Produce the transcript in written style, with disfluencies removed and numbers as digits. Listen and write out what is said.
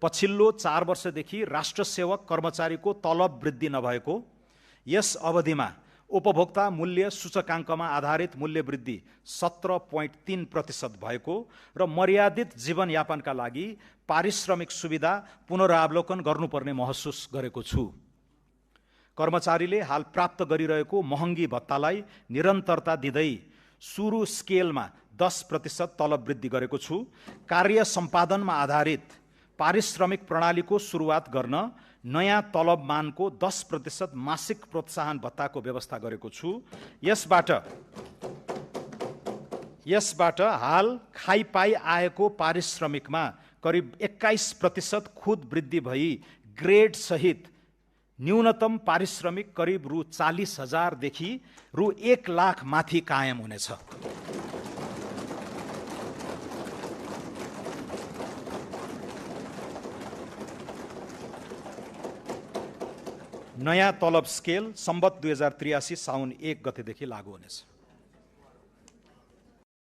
पछिल्लो 4 वर्षदेखि राष्ट्र सेवक कर्मचारीको तलब वृद्धि नभएको, यस अवधिमा उपभोक्ता मूल्य सूचकाङ्कमा आधारित मूल्य वृद्धि 17.3% भएको र मर्यादित जीवनयापनका लागि पारिश्रमिक सुविधा पुनरावलोकन गर्नुपर्ने महसुस गरेको छु। कर्मचारीले हाल प्राप्त गरिरहेको महँगी भत्तालाई निरन्तरता दिँदै सुरु स्केलमा 10% तलब वृद्धि गरेको छु। कार्य सम्पादनमा आधारित पारिश्रमिक प्रणालीको सुरुवात गर्न नयाँ तलब मानको 10% मासिक प्रोत्साहन भत्ताको व्यवस्था गरेको छु। यसबाट हाल खाइपाई आएको पारिश्रमिकमा करिब 21% खुद वृद्धि भई ग्रेड सहित न्यूनतम पारिश्रमिक करिब रु 40,000 देखि रु 1 लाख माथि कायम हुनेछ। नयाँ तलब स्केल सम्बत 2083 साउन 1 गतेदेखि लागू हुनेछ।